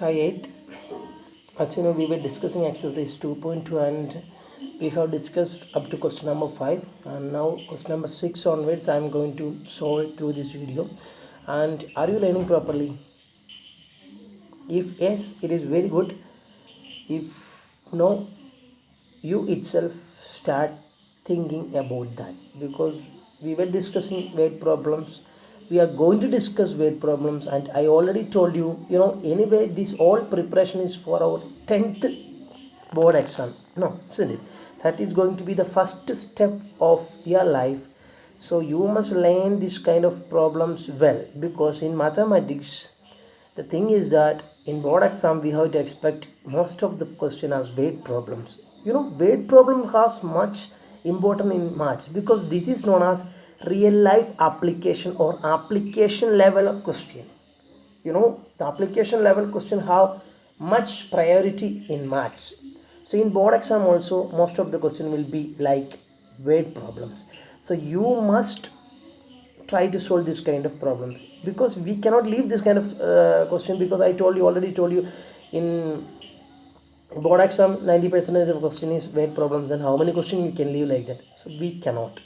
Hi 8. As you know, we were discussing exercise 2.2 and we have discussed up to question number 5, and now question number 6 onwards I am going to solve through this video. And are you learning properly? If yes, it is very good. If no, you itself start thinking about that, because we were discussing weight problems. We are going to discuss weight problems, and I already told you, anyway, this all preparation is for our 10th board exam. No, isn't it? That is going to be the first step of your life. So you must learn this kind of problems well, because in mathematics, the thing is that in board exam we have to expect most of the question as weight problems. Weight problem has much important in maths, because this is known as real life application or application level of question. The application level question have much priority in maths. So in board exam also most of the question will be like weight problems. So you must try to solve this kind of problems, because we cannot leave this kind of question, because I already told you in board exam 90% of question is weight problems, and how many questions you can leave like that. So we cannot,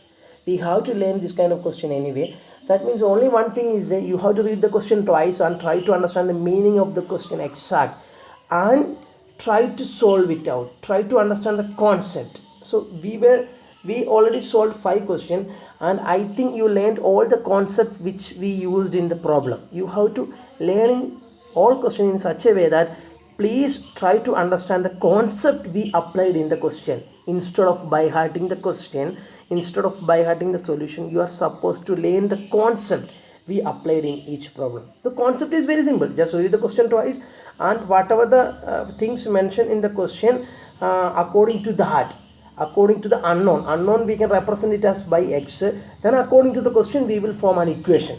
we have to learn this kind of question anyway. That means only one thing is that you have to read the question twice and try to understand the meaning of the question exact, and try to solve it out, try to understand the concept. So we already solved 5 questions, and I think you learned all the concept which we used in the problem. You have to learn all questions in such a way that please try to understand the concept we applied in the question. Instead of by hearting the question, instead of by hearting the solution, you are supposed to learn the concept we applied in each problem. The concept is very simple. Just read the question twice, and whatever the things mentioned in the question, according to that, according to the unknown we can represent it as by x. Then according to the question we will form an equation.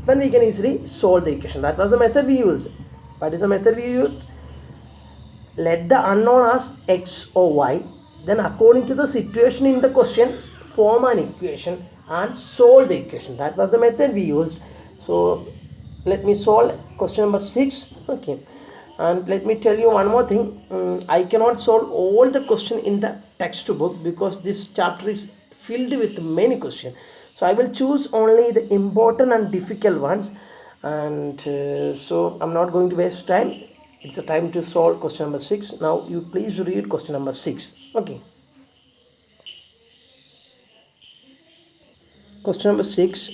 Then we can easily solve the equation. That was the method we used. What is the method we used? Let the unknown as x or y, then according to the situation in the question form an equation and solve the equation. That was the method we used. So let me solve question number 6. Okay, and let me tell you one more thing. I cannot solve all the question in the textbook, because this chapter is filled with many questions. So I will choose only the important and difficult ones, and so I'm not going to waste time. It's a time to solve question number 6. Now you please read question number 6. Okay, question number 6.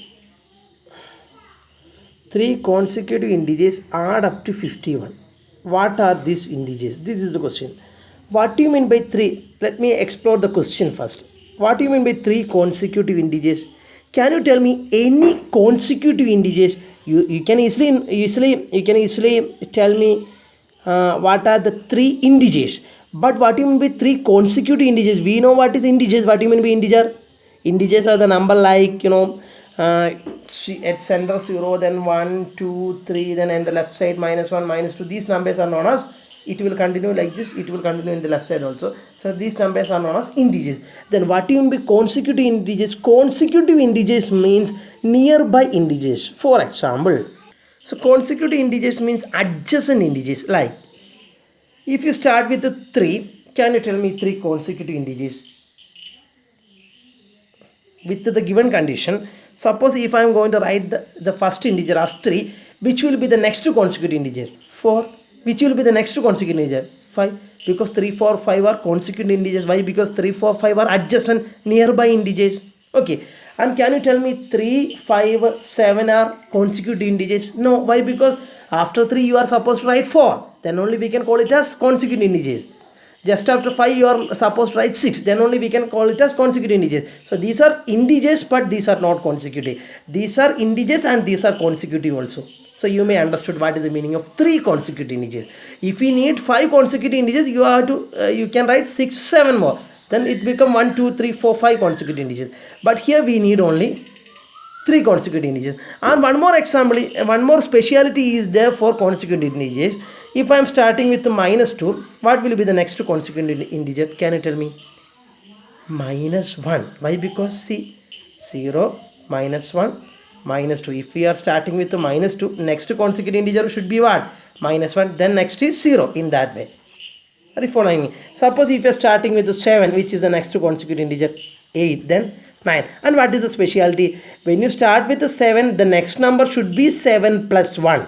3 consecutive integers add up to 51. What are these integers? This is the question. What do you mean by 3? Let me explore the question first. What do you mean by 3 consecutive integers? Can you tell me any consecutive integers? You can easily tell me what are the 3 integers. But what do you mean by 3 consecutive integers? We know what is integers. What do you mean by integer? Integers are the number like, at center 0, then 1, 2, 3, then in the left side -1, -2. These numbers are known as, it will continue like this, it will continue in the left side also. So these numbers are known as integers. Then what do you mean by consecutive integers? Consecutive integers means nearby integers. For example, so consecutive integers means adjacent integers. Like if you start with the 3, can you tell me 3 consecutive integers with the given condition? Suppose if I am going to write the first integer as 3, which will be the next consecutive integer? 4. Which will be the next consecutive integer? 5. Because 3, 4, 5 are consecutive integers. Why? Because 3, 4, 5 are adjacent nearby integers. Okay. And can you tell me 3, 5, 7 are consecutive integers? No. Why? Because after 3 you are supposed to write 4. Then only we can call it as consecutive integers. Just after 5 you are supposed to write 6. Then only we can call it as consecutive integers. So these are integers, but these are not consecutive. These are integers and these are consecutive also. So you may understood what is the meaning of 3 consecutive integers. If we need 5 consecutive integers, you have to you can write 6, 7 more. Then it become 1, 2, 3, 4, 5 consecutive integers. But here we need only 3 consecutive integers. And one more example, one more speciality is there for consecutive integers. If I am starting with -2, what will be the next consecutive integer? Can you tell me? -1. Why? Because see, 0, -1, minus 2. If we are starting with the minus 2, next consecutive integer should be what? Minus 1. Then next is 0 in that way. Are you following me? Suppose if you are starting with the 7, which is the next consecutive integer, 8, then 9. And what is the specialty? When you start with the 7, the next number should be 7 plus 1.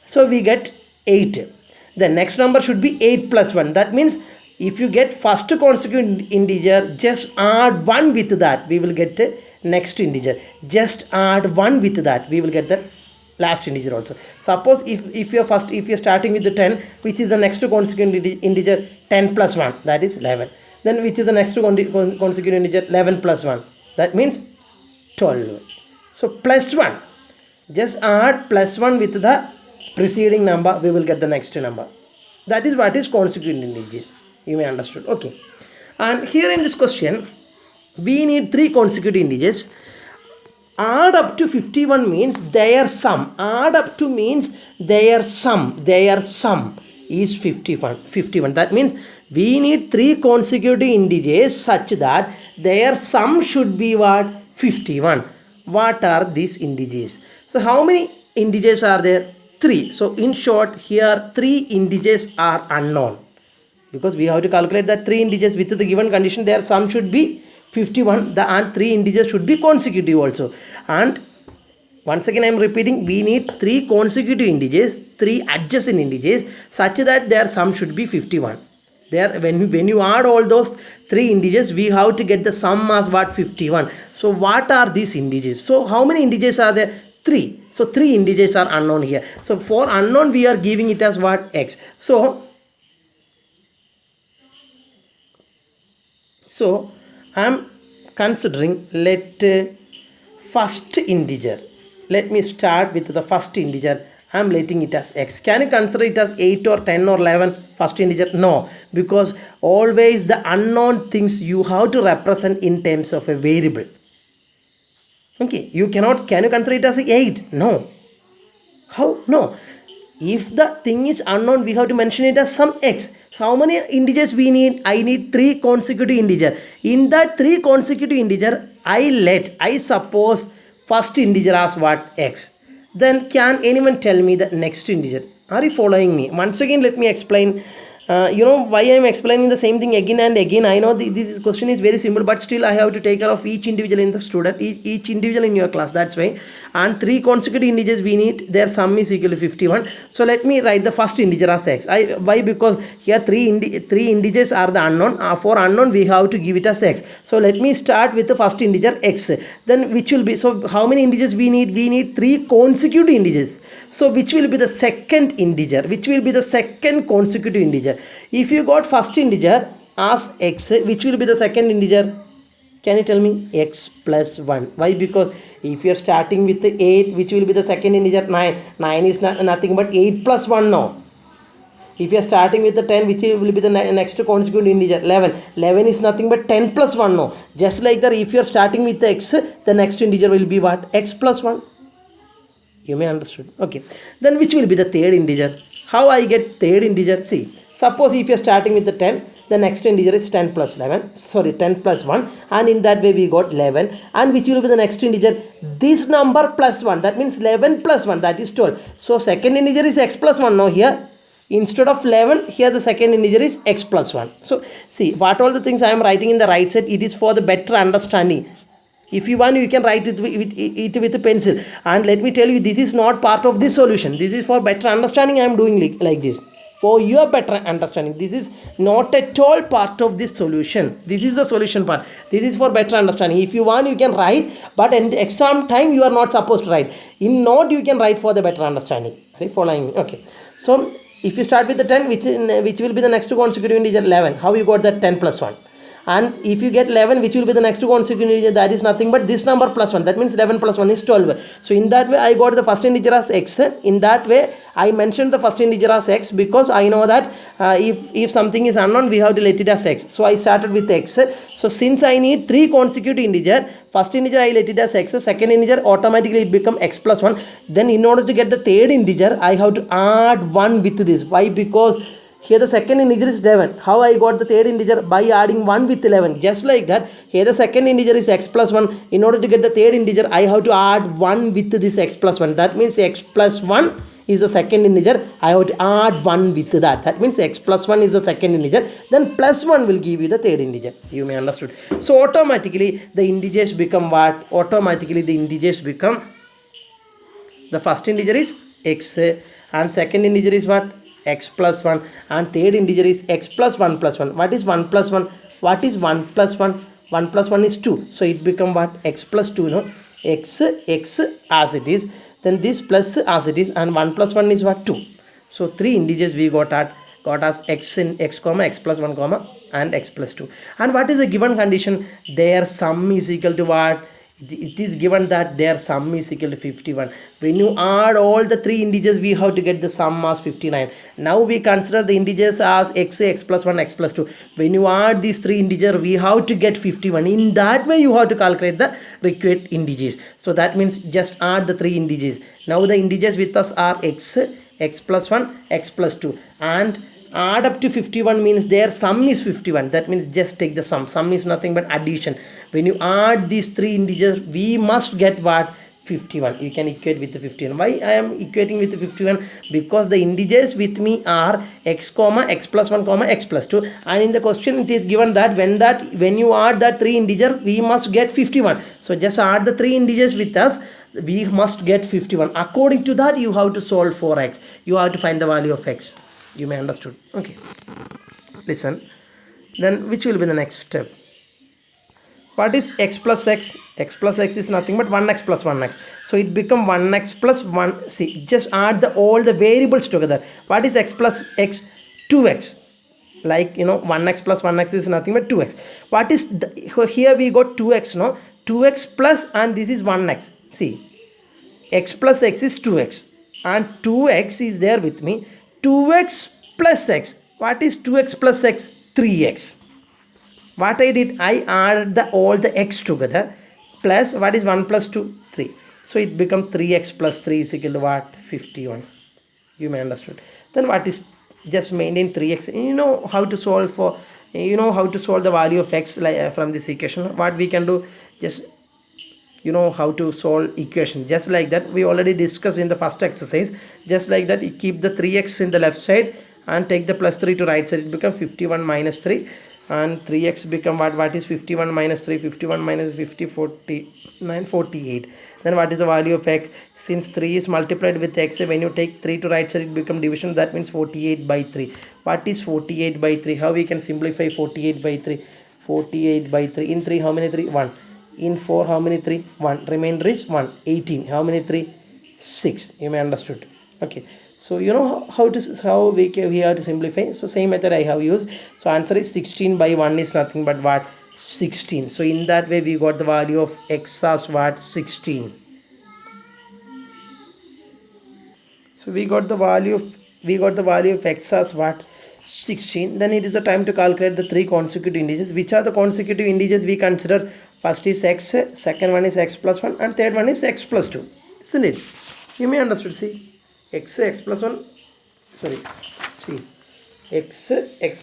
So we get 8. The next number should be 8 plus 1. That means if you get first consecutive integer, just add 1 with that. We will get the next integer. Just add 1 with that. We will get the last integer also. Suppose if you are starting with the 10, which is the next consecutive integer, 10 plus 1, that is 11. Then which is the next consecutive integer, 11 plus 1, that means 12. So plus 1, just add plus 1 with the preceding number, we will get the next number. That is what is consecutive integers. You may understood. Okay. And here in this question, we need 3 consecutive integers. Add up to 51 means their sum. Add up to means their sum. Their sum is 51. That means we need 3 consecutive integers such that their sum should be what? 51. What are these integers? So how many integers are there? 3. So in short, here 3 integers are unknown, because we have to calculate that 3 integers with the given condition, their sum should be 51, and 3 integers should be consecutive also. And once again I am repeating, we need 3 consecutive integers, 3 adjacent integers, such that their sum should be 51. There, when you add all those 3 integers, we have to get the sum as what? 51. So what are these integers? So how many integers are there? 3. So 3 integers are unknown here. So for unknown we are giving it as what? X. So I am considering, first integer. Let me start with the first integer. I am letting it as x. Can you consider it as 8 or 10 or 11 first integer? No, because always the unknown things you have to represent in terms of a variable. Okay, you cannot, can you consider it as 8? No. How? No. If the thing is unknown, we have to mention it as some x. So how many integers we need? I need 3 consecutive integer. In that 3 consecutive integer, I suppose first integer as what? X. Then can anyone tell me the next integer? Are you following me? Once again, let me explain. You know why I am explaining the same thing again and again. I know this question is very simple, but still I have to take care of each individual in the student, each individual in your class. That's why. And 3 consecutive integers we need, their sum is equal to 51. So let me write the first integer as x. Why? Because here 3 integers are the unknown. For unknown we have to give it as x. So let me start with the first integer x. Then which will be, so how many integers we need? We need 3 consecutive integers. So which will be the second integer? Which will be the second consecutive integer? If you got first integer as x, which will be the second integer? Can you tell me? X plus 1. Why? Because if you are starting with the 8, which will be the second integer? 9. 9 is nothing but 8 plus 1 now. If you are starting with the 10, which will be the next consecutive integer? 11. 11 is nothing but 10 plus 1 now. Just like that, if you are starting with the x, the next integer will be what? X plus 1. You may understood. Okay. Then which will be the third integer? How I get third integer? See, suppose if you are starting with the 10, the next integer is 10 plus 11. Sorry, 10 plus 1. And in that way we got 11. And which will be the next integer? This number plus 1. That means 11 plus 1. That is 12. So second integer is x plus 1 now here. Instead of 11, here the second integer is x plus 1. So see, what all the things I am writing in the right side, it is for the better understanding. If you want, you can write it with a pencil. And let me tell you, this is not part of this solution. This is for better understanding. I am doing like this. For your better understanding. This is not at all part of this solution. This is the solution part. This is for better understanding. If you want, you can write. But in the exam time, you are not supposed to write. In note, you can write for the better understanding. Are you following me? Okay. So, if you start with the 10, which will be the next consecutive integer? 11. How you got that? 10 plus 1. And if you get 11, which will be the next consecutive integer? That is nothing but this number plus 1. That means 11 plus 1 is 12. So in that way, I got the first integer as x. In that way, I mentioned the first integer as x, because I know that if something is unknown, we have to let it as x. So I started with x. So since I need 3 consecutive integer, first integer I let it as x. Second integer automatically it become x plus 1. Then in order to get the third integer, I have to add 1 with this. Why? Because Here the second integer is 11. How I got the third integer? By adding 1 with 11. Just like that, here the second integer is x plus 1. In order to get the third integer, I have to add 1 with this x plus 1. That means x plus 1 is the second integer. I have to add 1 with that. That means x plus 1 is the second integer. Then plus 1 will give you the third integer. You may understood. So automatically the integers become what? Automatically the integers become, the first integer is x and second integer is what? X plus 1 and third integer is x plus 1 plus 1. What is 1 plus 1? What is 1 plus 1? 1 plus 1 is 2. So it become what? X plus 2, no? X as it is. Then this plus as it is, and 1 plus 1 is what? 2. So 3 integers we got as x in x comma x plus 1 comma and x plus 2. And what is the given condition? Their sum is equal to what? It is given that their sum is equal to 51. When you add all the 3 integers, we have to get the sum as 59. Now we consider the integers as x plus 1, x plus 2. When you add these 3 integers, we have to get 51. In that way, you have to calculate the required integers. So that means just add the 3 integers. Now the integers with us are x plus 1, x plus 2. And add up to 51 means their sum is 51. That means just take the sum. Sum is nothing but addition. When you add these 3 integers, we must get what? 51. You can equate with the 51. Why I am equating with the 51? Because the integers with me are x comma x plus 1 comma x plus 2. And in the question it is given that when you add that 3 integer, we must get 51. So just add the 3 integers with us. We must get 51. According to that, you have to solve for x. You have to find the value of x. You may understood. Okay, listen. Then which will be the next step? What is x plus x? X plus x is nothing but 1x plus 1x. So it become 1x plus 1. See, just add all the variables together. What is x plus x? 2x. Like, 1x plus 1x is nothing but 2x. What is here we got 2x, no? 2x plus, and this is 1x. See, x plus x is 2x and 2x is there with me. 2x plus x. What is 2x plus x? 3x. What I did, I added all the x together, plus what is 1 plus 2? 3. So it becomes 3x plus 3 is equal to what? 51. You may understood. Then what is, just maintain 3x. You know how to solve for, how to solve the value of x from this equation. What we can do, just how to solve equation. Just like that, we already discussed in the first exercise. Just like that, you keep the 3x in the left side and take the plus 3 to right side. It becomes 51 minus 3 and 3x become what is 51 minus 3? 51 minus 50, 49, 48. Then what is the value of x? Since 3 is multiplied with x, when you take 3 to right side, it become division. That means 48 by 3. What is 48 by 3? How we can simplify 48 by 3? 48 by 3. In 3, how many 3? 1. In 4, how many 3? 1. Remainder is 1. 18. How many 3? 6. You may understood. Okay. So how we have to simplify. So same method I have used. So answer is 16 by 1 is nothing but what? 16. So in that way we got the value of x as what? 16. So we got the value of x as what? 16. Then it is the time to calculate the 3 consecutive integers. Which are the consecutive integers we consider? First is x, second one is x plus 1 and third one is x plus 2. Isn't it? You may understood. See, x plus 1, sorry, see, x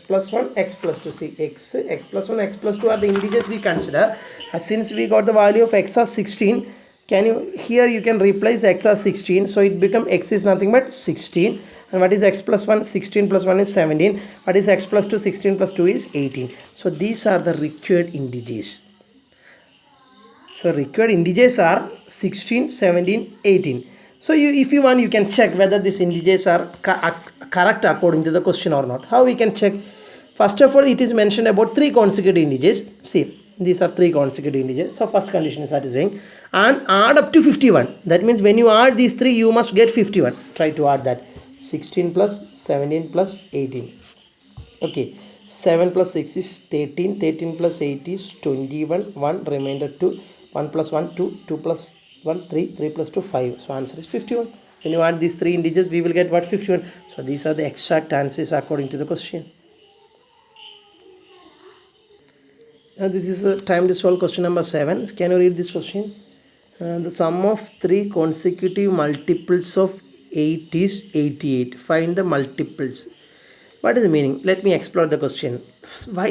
plus 1, x plus 2. See, x plus 1, x plus 2 are the integers we consider. Since we got the value of x as 16, here you can replace x as 16. So it becomes x is nothing but 16. And what is x plus 1? 16 plus 1 is 17. What is x plus 2? 16 plus 2 is 18. So these are the required integers. So required integers are 16, 17, 18. So if you want, you can check whether these integers are correct according to the question or not. How we can check? First of all, it is mentioned about 3 consecutive integers. See, these are 3 consecutive integers. So first condition is satisfying. And add up to 51. That means when you add these 3, you must get 51. Try to add that. 16 plus 17 plus 18. Okay. 7 plus 6 is 13. 13 plus 8 is 21. 1 remainder 2. 1 plus 1, 2. 2 plus 1, 3. 3 plus 2, 5. So answer is 51. When you add these 3 integers, we will get what? 51. So these are the exact answers according to the question. Now this is the time to solve question number 7. Can you read this question? The sum of 3 consecutive multiples of 8 is 88. Find the multiples. What is the meaning? Let me explore the question. Why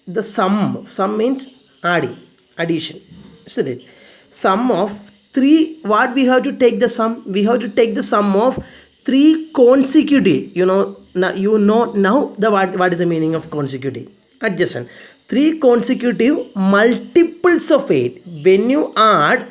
the sum? Sum means adding, addition, isn't it? Sum of three. What we have to take the sum? We have to take the sum of three consecutive. Now the what is the meaning of consecutive? Adjacent. Three consecutive multiples of 8. When you add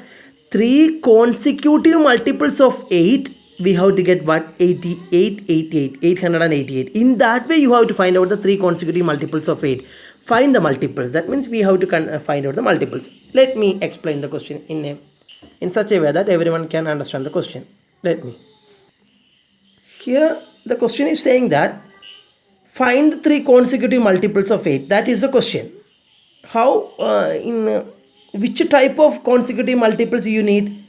three consecutive multiples of 8, we have to get what? 888. In that way, you have to find out the three consecutive multiples of 8. Find the multiples. That means we have to find out the multiples. Let me explain the question in such a way that everyone can understand the question. Let me. Here, the question is saying that find three consecutive multiples of 8. That is the question. How, which type of consecutive multiples you need?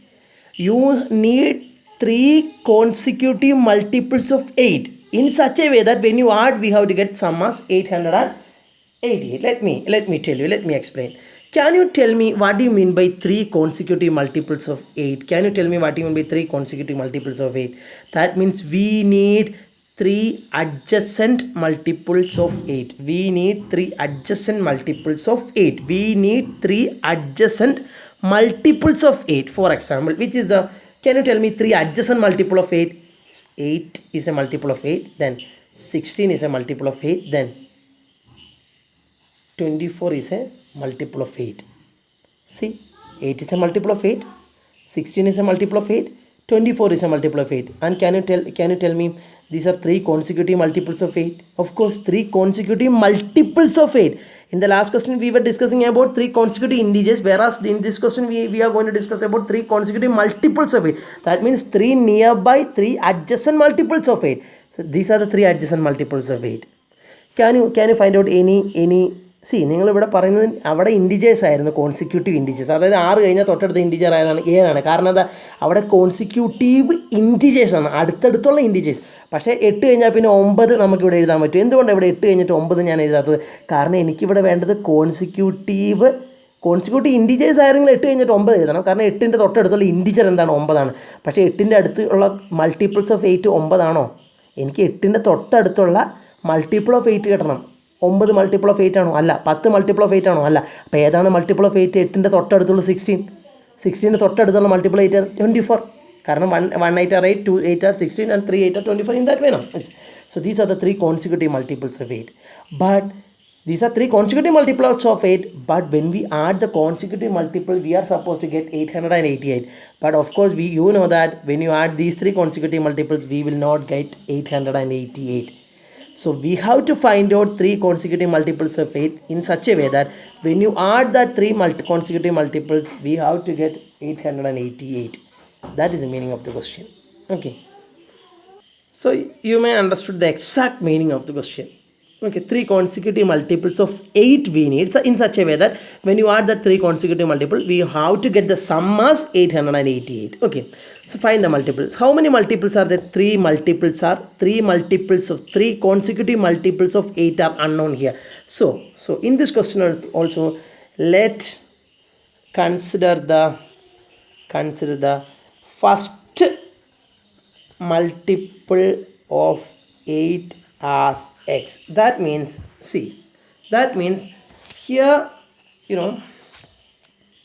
You need three consecutive multiples of 8 in such a way that when you add, we have to get sum as 888. Let me tell you, let me explain. Can you tell me what do you mean by three consecutive multiples of 8? Can you tell me what do you mean by three consecutive multiples of 8? That means we need three adjacent multiples of 8. We need three adjacent multiples of 8. We need three adjacent multiples of 8. For example, which is the, can you tell me three adjacent multiple of 8? 8 is a multiple of 8, then 16 is a multiple of 8, then 24 is a multiple of 8. See, 8 is a multiple of 8, 16 is a multiple of 8, 24 is a multiple of 8. And can you tell me these are three consecutive multiples of 8? Of course, three consecutive multiples of 8. In the last question, we were discussing about three consecutive integers, whereas in this question, we are going to discuss about three consecutive multiples of 8. That means three nearby, three adjacent multiples of 8. So these are the three adjacent multiples of 8. Can you find out any? C നിങ്ങളിവിടെ പറയുന്നത് അവിടെ integers ആയിരുന്നു, consecutive integers. അതായത് 6 കഴിഞ്ഞാൽ തൊട്ടടുത്ത integer ആയതാണ് 7 കാരണം എന്താ, അവിടെ കോൺസിക്യൂട്ടീവ് ഇൻഡിജേഴ്സാണ്, അടുത്തടുത്തുള്ള ഇൻഡിജേഴ്സ്. പക്ഷേ 8 കഴിഞ്ഞാൽ പിന്നെ 9 നമുക്കിവിടെ എഴുതാൻ പറ്റും. എന്തുകൊണ്ട് ഇവിടെ 8 കഴിഞ്ഞിട്ട് 9 ഞാൻ എഴുതാത്തത്? കാരണം എനിക്കിവിടെ വേണ്ടത് കോൺസിക്യൂട്ടീവ് ഇൻഡിജേഴ്സ് ആയിരുന്നെങ്കിൽ 8 കഴിഞ്ഞിട്ട് 9 എഴുതണം. കാരണം 8ൻ്റെ തൊട്ടടുത്തുള്ള ഇൻഡിജർ എന്താണ്? 9 ആണ്. പക്ഷേ 8ൻ്റെ അടുത്തുള്ള മൾട്ടിപ്പിൾസ് ഓഫ് 8 9 ആണോ? എനിക്ക് 8ൻ്റെ തൊട്ടടുത്തുള്ള മൾട്ടിപ്പിൾ ഓഫ് 8 കിട്ടണം. 9 മൾട്ടിപ്പിൾ ഓഫ് 8 ആണോ? അല്ല. 10 മൾട്ടിപ്പിൾ ഓഫ് 8 ആണോ? അല്ല. അപ്പോൾ ഏതാണ് മൾട്ടിപ്പിൾ ഓഫ് 8? 8ൻ്റെ തൊട്ടടുത്തുള്ള 16. 16ൻ്റെ തൊട്ടടുത്തുള്ള മൾട്ടിപ്പിൾ 8 24. കാരണം 1 8 are 8, 2 8 are 16 and 3 8 are 24 in that way now. So these are the three consecutive multiples of 8. But these are three consecutive multiples of 8. But when we add the consecutive multiple, we are supposed to get 888. But of course, you know that when you add these three consecutive multiples, we will not get 888. So we have to find out three consecutive multiples of 8 in such a way that when you add that three consecutive multiples, we have to get 888. That is the meaning of the question. Okay. So you may understood the exact meaning of the question. Okay, three consecutive multiples of 8 we need. So in such a way that when you add the three consecutive multiple, we have to get the sum as 888. Okay, so find the multiples. How many multiples are there? Three multiples of three consecutive multiples of 8 are unknown here. So in this question also, let consider the first multiple of 8 as x. That means here,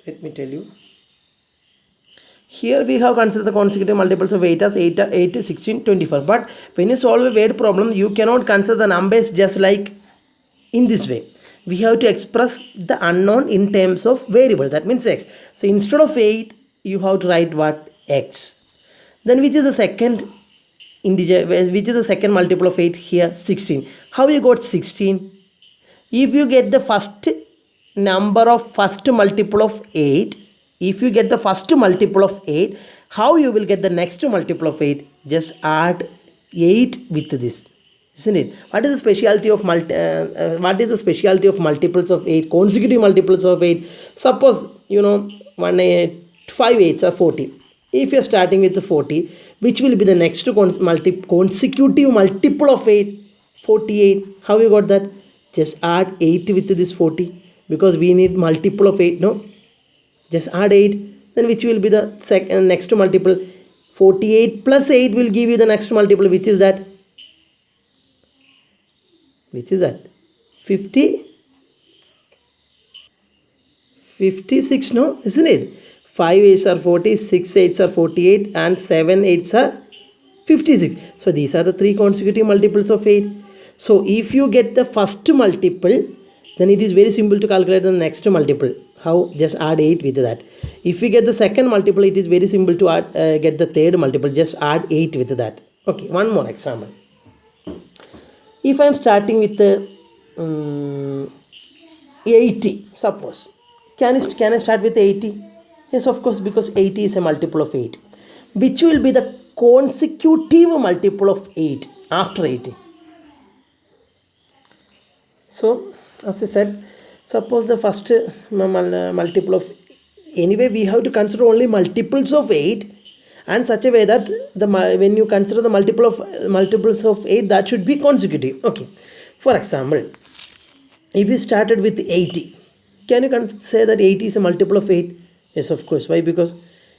let me tell you, here we have considered the consecutive multiples of 8 as 8 16 24. But when you solve a weight problem, you cannot consider the numbers just like in this way. We have to express the unknown in terms of variable, that means x. So instead of 8, you have to write what? X. Then which is the second integer, which is the second multiple of 8 here? 16. How you got 16? If you get the first number of first multiple of 8, if you get the first multiple of 8, how you will get the next multiple of 8? Just add 8 with this, isn't it? What is the specialty of multiples of 8, consecutive multiples of 8? Suppose 5 8s are 40. If you are starting with 40, which will be the next consecutive multiple of 8? 48. How you got that? Just add 8 with this 40, because we need multiple of 8, no? Just add 8, then which will be the next multiple? 48 plus 8 will give you the next multiple, which is that Which is that? 50? 56, no? Isn't it? 5 8s are 40, 6 8s are 48, and 7 8s are 56. So these are the three consecutive multiples of 8. So if you get the first multiple, then it is very simple to calculate the next multiple. How? Just add 8 with that. If we get the second multiple, it is very simple to add, get the third multiple. Just add 8 with that. Okay, one more example. If I am starting with the 80, suppose. Can I start with 80? Yes, of course, because 80 is a multiple of 8. Which will be the consecutive multiple of 8 after 80? So, as I said, suppose the first multiple of, anyway, we have to consider only multiples of 8, and such a way that when you consider the multiples of 8, that should be consecutive. Okay. For example, if we started with 80, can you say that 80 is a multiple of 8? Yes, of course. Why? Because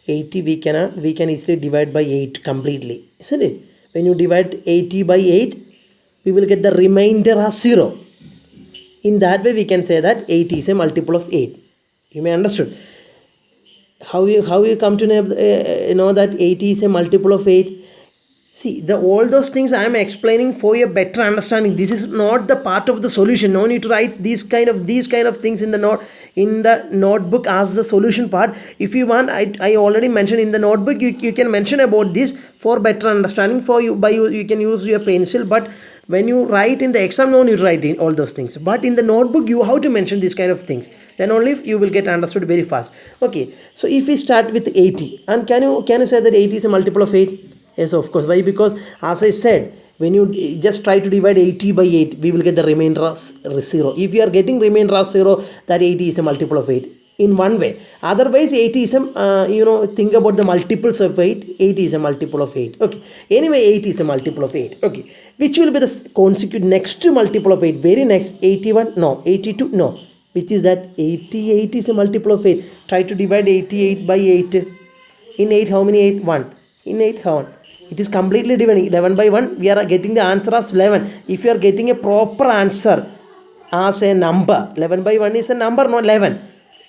80 we can easily divide by 8 completely, isn't it? When you divide 80 by 8, we will get the remainder as 0. In that way, we can say that 80 is a multiple of 8. You may understood. How you come to know that 80 is a multiple of 8? See, all those things I am explaining for your better understanding. This is not the part of the solution. No need to write these kind of things in the notebook as the solution part. If you want, I already mentioned in the notebook. You can mention about this for better understanding. For you, you can use your pencil. But when you write in the exam, no need to write in all those things. But in the notebook, you have to mention these kind of things. Then only you will get understood very fast. Okay. So if we start with 80, and can you say that 80 is a multiple of 8? Yes, of course. Why? Because as I said, when you just try to divide 80 by 8, we will get the remainder as 0. If you are getting remainder as 0, that 80 is a multiple of 8 in one way. Otherwise, 80 is think about the multiples of 8. 80 is a multiple of 8. Okay. Anyway, 8 is a multiple of 8. Okay. Which will be the consecutive next multiple of 8? Very next. 81? No. 82? No. Which is that? 88 is a multiple of 8. Try to divide 88 by 8. In 8, how many 8? 1. In 8, how? It is completely dividing. 11 by 1, we are getting the answer as 11. If you are getting a proper answer as a number, 11 by 1 is a number, not 11.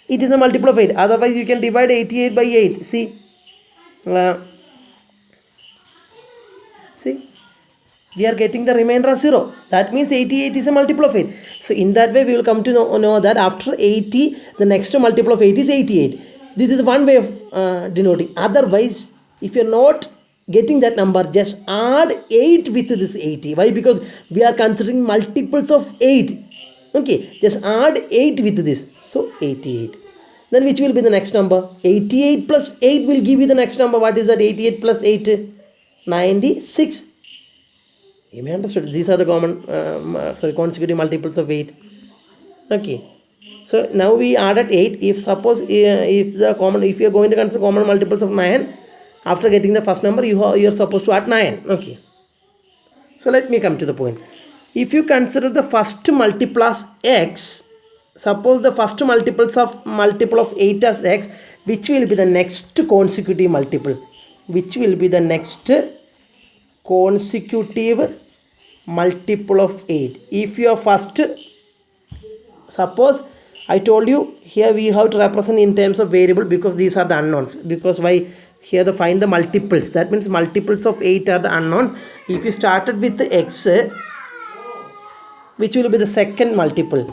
It is a multiple of 8. Otherwise, you can divide 88 by 8. See? See? We are getting the remainder as 0. That means 88 is a multiple of 8. So, in that way, we will come to know that after 80, the next multiple of 8 is 88. This is one way of denoting. Otherwise, if you are not getting that number, just add 8 with this 80. Why? Because we are considering multiples of 8. Okay, just add 8 with this. So 88. Then which will be the next number? 88 plus 8 will give you the next number. What is that? 88 plus 8? 96. You may understand. These are the consecutive multiples of 8. Okay. So now we added 8. If suppose if you are going to consider common multiples of 9, after getting the first number, you are supposed to add 9. Okay. So let me come to the point. If you consider the first multiple as x, suppose the first multiple of 8 as x, which will be the next consecutive multiple? Which will be the next consecutive multiple of 8? If your first, suppose I told you here we have to represent in terms of variable because these are the unknowns. Because why? Here the find the multiples. That means multiples of 8 are the unknowns. If you started with the x, which will be the second multiple?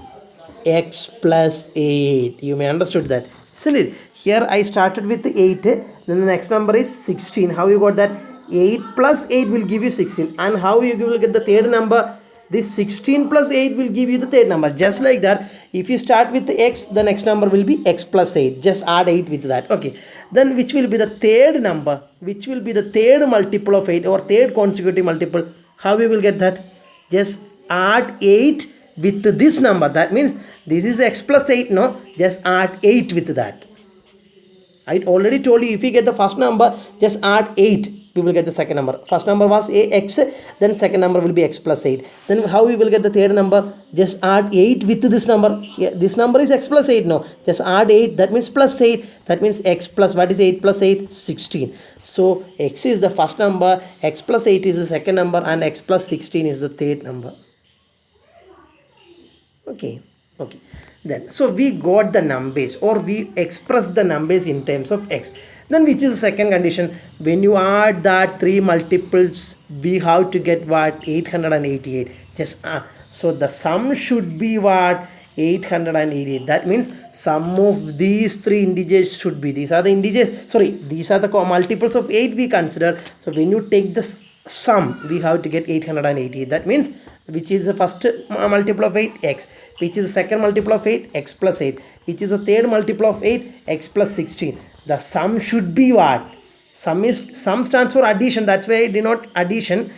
X plus 8. You may understood that. Isn't it? Here I started with the 8. Then the next number is 16. How you got that? 8 plus 8 will give you 16. And how you will get the third number? This 16 plus 8 will give you the third number. Just like that, if you start with the x, the next number will be x plus 8. Just add 8 with that. Okay. Then which will be the third number? Which will be the third multiple of 8 or third consecutive multiple? How we will get that? Just add 8 with this number. That means this is x plus 8. No, just add 8 with that. I already told you, if you get the first number, just add 8. We will get the second number. First number was x, then second number will be x plus 8. Then how we will get the third number? Just add 8 with this number. Here, this number is x plus 8. No, just add 8. That means plus 8. That means x plus, what is 8 plus 8? 16. So x is the first number, x plus 8 is the second number, and x plus 16 is the third number. Okay, then so we got the numbers, or we express the numbers in terms of x. Then which is the second condition? When you add that three multiples, we have to get what? 888. Just so the sum should be what? 888. That means sum of these three integers should be, these are the integers, sorry, these are the multiples of 8 we consider. So when you take the sum, we have to get 888. That means which is the first multiple of 8? X. Which is the second multiple of 8? X plus 8. Which is the third multiple of 8? X plus 16. The sum should be what? Sum stands for addition, that's why I denote addition.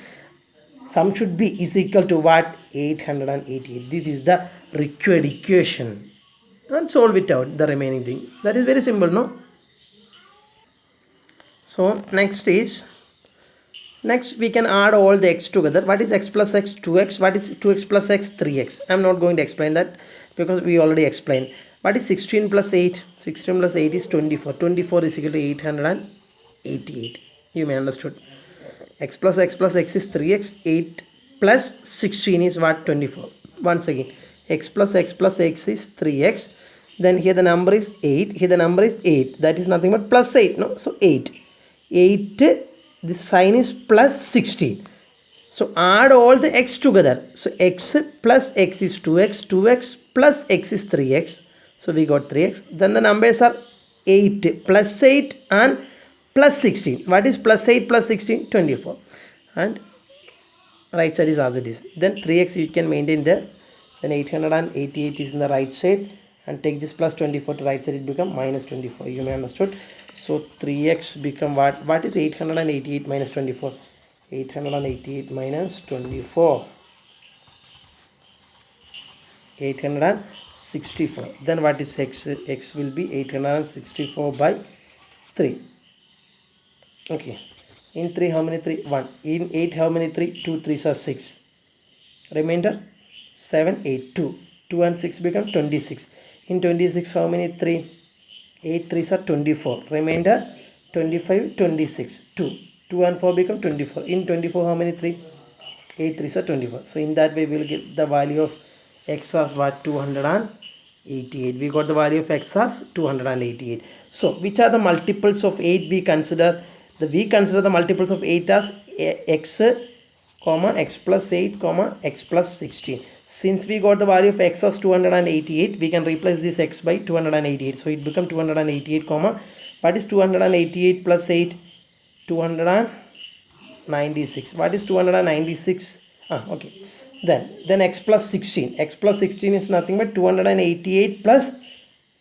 Sum should be is equal to what? 888. This is the required equation, and solve it out, the remaining thing. That is very simple, no? So next we can add all the x together. What is x plus x? 2x. What is 2x plus x? 3x. I'm not going to explain that because we already explained. What is 16 plus 8? 16 plus 8 is 24. 24 is equal to 888. You may understood. X plus x is 3x. 8 plus 16 is what? 24. Once again, x plus x is 3x. Then here the number is 8. Here the number is 8. That is nothing but plus 8. No? So 8. 8. This sign is plus 16. So add all the x together. So x plus x is 2x. 2x plus x is 3x. So we got 3x. Then the numbers are 8 plus 8 and plus 16. What is plus 8 plus 16? 24. And right side is as it is. Then 3x you can maintain there. Then 888 is in the right side. And take this plus 24 to right side, it become minus 24. You may understood. So 3x become what? What is 888 minus 24? 888 minus 24. 864. Then what is x? X will be 864 by 3. Okay. In 3 how many 3? 1. In 8 how many 3? 2 3s are 6. Remainder 7 8 2. 2 and 6 become 26. In 26 how many 3? 8 3s are 24. Remainder 25 26. 2. 2 and 4 become 24. In 24 how many 3? 8 3s are 24. So in that way we will get the value of x as what? 288. We got the value of x as 288. So which are the multiples of 8 we consider? We consider the multiples of 8 as x, comma x plus 8, comma x plus 16. Since we got the value of x as 288, we can replace this x by 288. So it becomes 288, comma, what is 288 plus 8? 296. What is 296? Okay. Then x plus 16. X plus 16 is nothing but 288 plus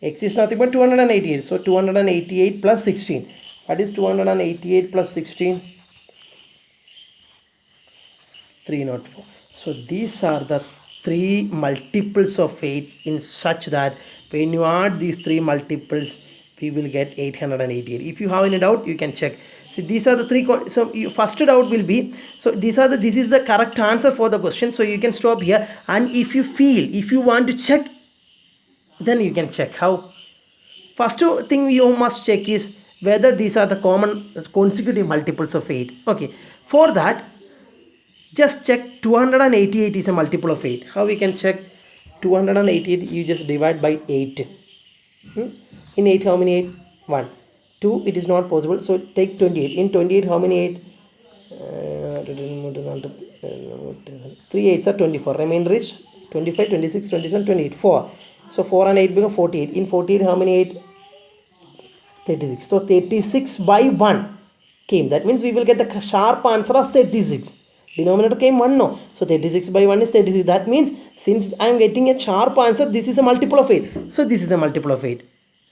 x is nothing but 288. So 288 plus 16. What is 288 plus 16? 304. So these are the three multiples of 8 in such that when you add these three multiples, we will get 888. If you have any doubt, you can check. See, these are the three. So first doubt will be, so this is the correct answer for the question. So you can stop here, and if you want to check, then you can check. How? First thing you must check is whether these are the common consecutive multiples of 8. Okay, for that just check 288 is a multiple of 8. How we can check 288? You just divide by 8. In 8 how many 8? 1. 2 it is not possible, so take 28. In 28 how many 8? 3 8s are 24. Remainder is 25, 26, 27, 28. 4. So 4 and 8 become 48. In 48 how many 8? 36. So 36 by 1 came. That means we will get the sharp answer as 36. Denominator came 1, no. So 36 by 1 is 36. That means since I am getting a sharp answer, this is a multiple of 8. So this is a multiple of 8.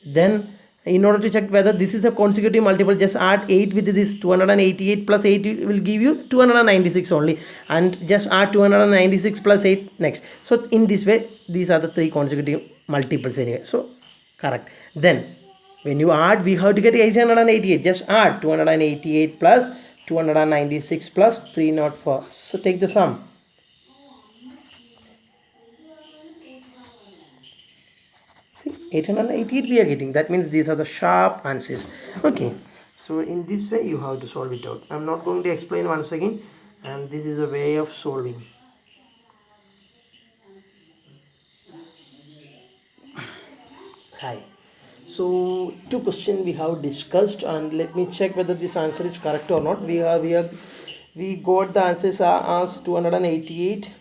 Then in order to check whether this is a consecutive multiple, just add 8 with this. 288 plus 8 will give you 296 only. And just add 296 plus 8 next. So in this way, these are the three consecutive multiples anyway. So correct. Then when you add, we have to get 888. Just add 288 plus 296 plus 304. So take the sum. See, 888 we are getting. That means these are the sharp answers. Okay. So in this way you have to solve it out. I'm not going to explain once again. And this is a way of solving. Hi. So two questions we have discussed, and let me check whether this answer is correct or not. We got the answers as 288.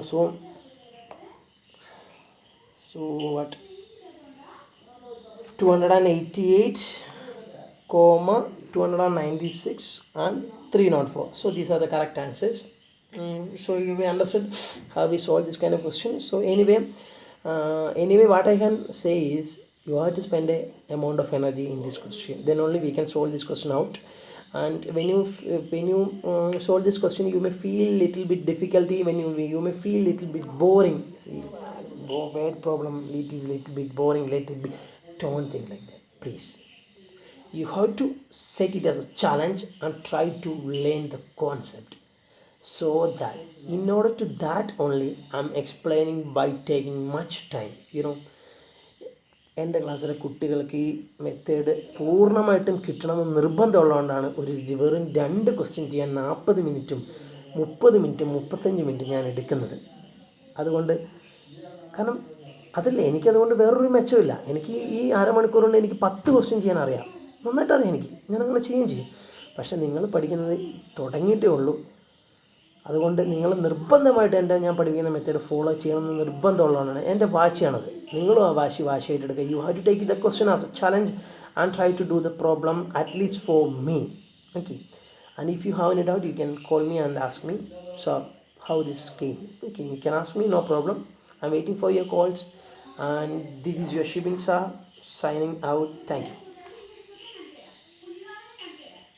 So what 288, comma 296 and 304. So these are the correct answers. So you may understood how we solve this kind of question. So anyway what I can say is you have to spend a amount of energy in this question, then only we can solve this question out. And when you solve this question, you may feel little bit difficulty, when you may feel little bit boring. See, bad problem, it is little bit boring, little bit, don't think like that, please. You have to set it as a challenge and try to learn the concept. So that in order to that only I'm explaining by taking much time. എൻ്റെ ക്ലാസ്സിലെ കുട്ടികൾക്ക് ഈ method പൂർണ്ണമായിട്ടും കിട്ടണമെന്ന് നിർബന്ധമുള്ളതുകൊണ്ടാണ് വെറും 2 question ചെയ്യാൻ 40 മിനിറ്റും 30 മിനിറ്റും 35 മിനിറ്റും ഞാൻ എടുക്കുന്നത്. അതുകൊണ്ട് കാരണം അതല്ല, എനിക്കതുകൊണ്ട് വേറൊരു മെച്ചമില്ല. എനിക്ക് ഈ അരമണിക്കൂർ കൊണ്ട് എനിക്ക് 10 ക്വസ്റ്റ്യൻ ചെയ്യാൻ അറിയാം, നന്നായിട്ട് അറിയാം എനിക്ക്, ഞാനങ്ങനെ ചെയ്യുകയും ചെയ്യും. പക്ഷേ നിങ്ങൾ പഠിക്കുന്നത് തുടങ്ങിയിട്ടേ ഉള്ളൂ. അതുകൊണ്ട് നിങ്ങൾ നിർബന്ധമായിട്ട് ഞാൻ പഠിപ്പിക്കുന്ന മെത്തേഡ് ഫോളോ ചെയ്യണമെന്ന് നിർബന്ധമുള്ളതാണ്, എൻ്റെ വാശിയാണത്. നിങ്ങളും ആ വാശിയായിട്ട് എടുക്കുക. You have to take the question as a challenge and try to do the problem at least for me. Okay, and if you have any doubt you can call me and ask me so how this came. Okay, you can ask me, no problem. I'm waiting for your calls, and this is your Shibin Sir signing out. Thank you.